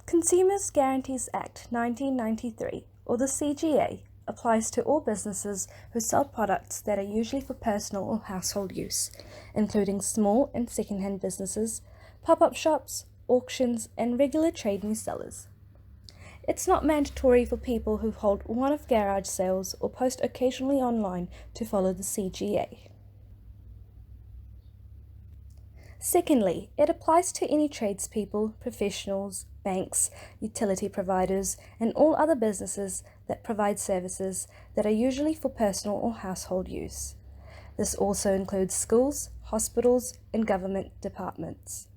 Consumers Guarantees Act 1993, or the CGA, applies to all businesses who sell products that are usually for personal or household use, including small and second-hand businesses, pop-up shops, auctions, and regular trade resellers. It's not mandatory for people who hold one-off garage sales or post occasionally online to follow the CGA. Secondly, it applies to any tradespeople, professionals, banks, utility providers, and all other businesses that provide services that are usually for personal or household use. This also includes schools, hospitals, and government departments.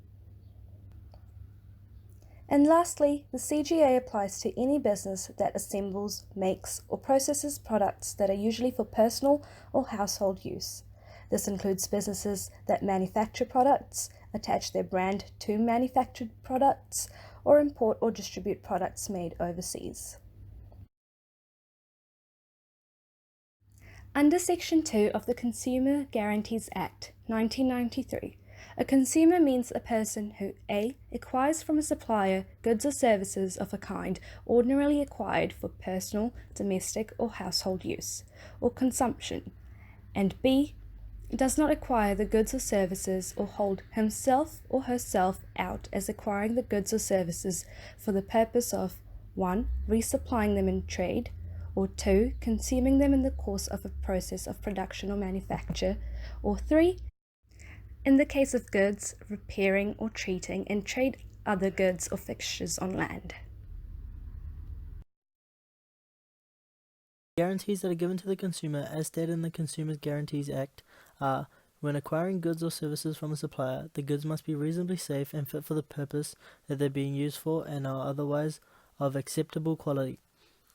And lastly, the CGA applies to any business that assembles, makes, or processes products that are usually for personal or household use. This includes businesses that manufacture products, attach their brand to manufactured products, or import or distribute products made overseas. Under Section 2 of the Consumer Guarantees Act 1993, a consumer means a person who A. acquires from a supplier goods or services of a kind ordinarily acquired for personal, domestic, or household use, or consumption, and B. does not acquire the goods or services or hold himself or herself out as acquiring the goods or services for the purpose of 1. resupplying them in trade, or 2. consuming them in the course of a process of production or manufacture, or 3. in the case of goods, repairing or treating and trade other goods or fixtures on land. Guarantees that are given to the consumer, as stated in the Consumer Guarantees Act, are: when acquiring goods or services from a supplier, the goods must be reasonably safe and fit for the purpose that they're being used for and are otherwise of acceptable quality.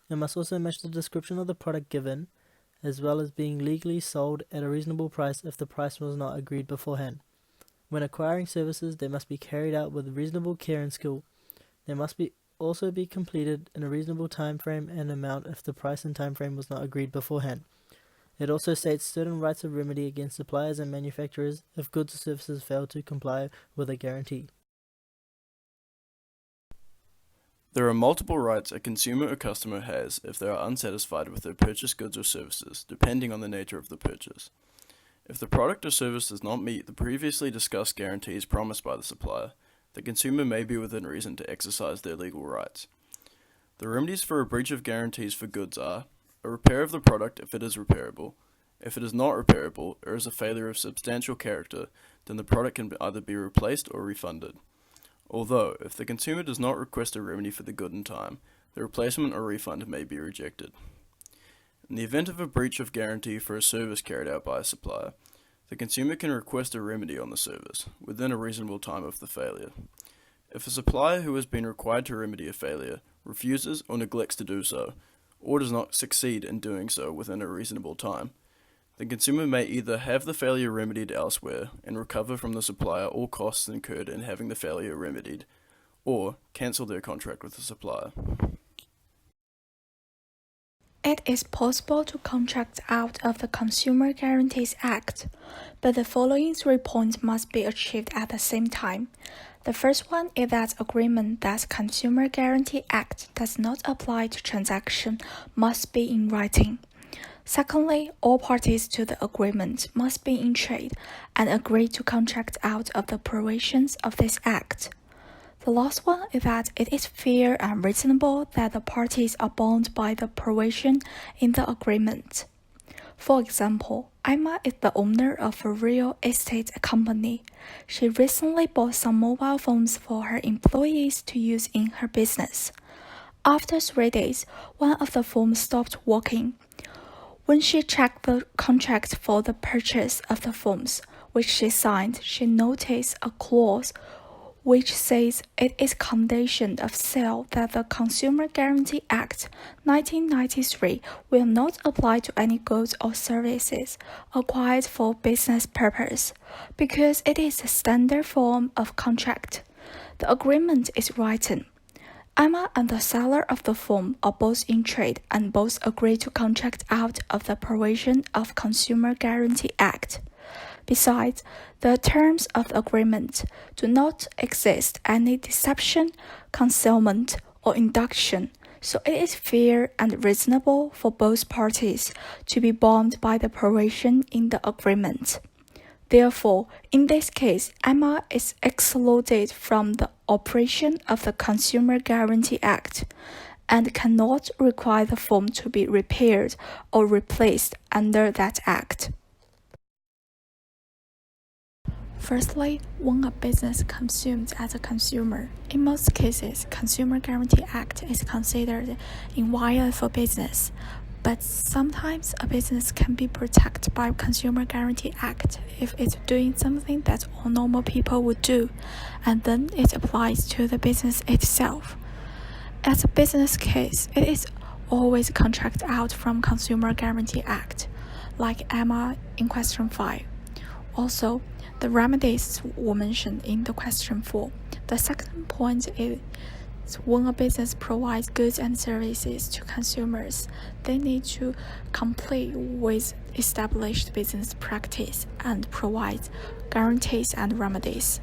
It must also match the description of the product given, as well as being legally sold at a reasonable price if the price was not agreed beforehand. When acquiring services, they must be carried out with reasonable care and skill. They must also be completed in a reasonable time frame and amount if the price and time frame was not agreed beforehand. It also states certain rights of remedy against suppliers and manufacturers if goods or services fail to comply with a guarantee. There are multiple rights a consumer or customer has if they are unsatisfied with their purchased goods or services, depending on the nature of the purchase. If the product or service does not meet the previously discussed guarantees promised by the supplier, the consumer may be within reason to exercise their legal rights. The remedies for a breach of guarantees for goods are: a repair of the product if it is repairable. If it is not repairable or is a failure of substantial character, then the product can either be replaced or refunded. Although, if the consumer does not request a remedy for the good in time, the replacement or refund may be rejected. In the event of a breach of guarantee for a service carried out by a supplier, the consumer can request a remedy on the service, within a reasonable time of the failure. If a supplier who has been required to remedy a failure refuses or neglects to do so, or does not succeed in doing so within a reasonable time, the consumer may either have the failure remedied elsewhere and recover from the supplier all costs incurred in having the failure remedied, or cancel their contract with the supplier. It is possible to contract out of the Consumer Guarantees Act, but the following 3 points must be achieved at the same time. The first one is that agreement that Consumer Guarantee Act does not apply to transaction must be in writing. Secondly, all parties to the agreement must be in trade and agree to contract out of the provisions of this Act. The last one is that it is fair and reasonable that the parties are bound by the provision in the agreement. For example, Emma is the owner of a real estate company. She recently bought some mobile phones for her employees to use in her business. After 3 days, one of the phones stopped working. When she checked the contract for the purchase of the phones, which she signed, she noticed a clause which says it is condition of sale that the Consumer Guarantee Act 1993 will not apply to any goods or services acquired for business purpose, because it is a standard form of contract. The agreement is written. Emma and the seller of the form are both in trade and both agree to contract out of the provision of Consumer Guarantee Act. Besides, the terms of the agreement do not exist any deception, concealment, or induction, so it is fair and reasonable for both parties to be bound by the provision in the agreement. Therefore, in this case, Emma is excluded from the operation of the Consumer Guarantee Act and cannot require the form to be repaired or replaced under that act. Firstly, when a business consumed as a consumer, in most cases, Consumer Guarantee Act is considered invalid for business. But sometimes a business can be protected by Consumer Guarantee Act if it's doing something that all normal people would do, and then it applies to the business itself. As a business case, it is always contract out from Consumer Guarantee Act, like Emma in question 5. Also, the remedies were mentioned in the question 4. The second point is when a business provides goods and services to consumers, they need to comply with established business practice and provide guarantees and remedies.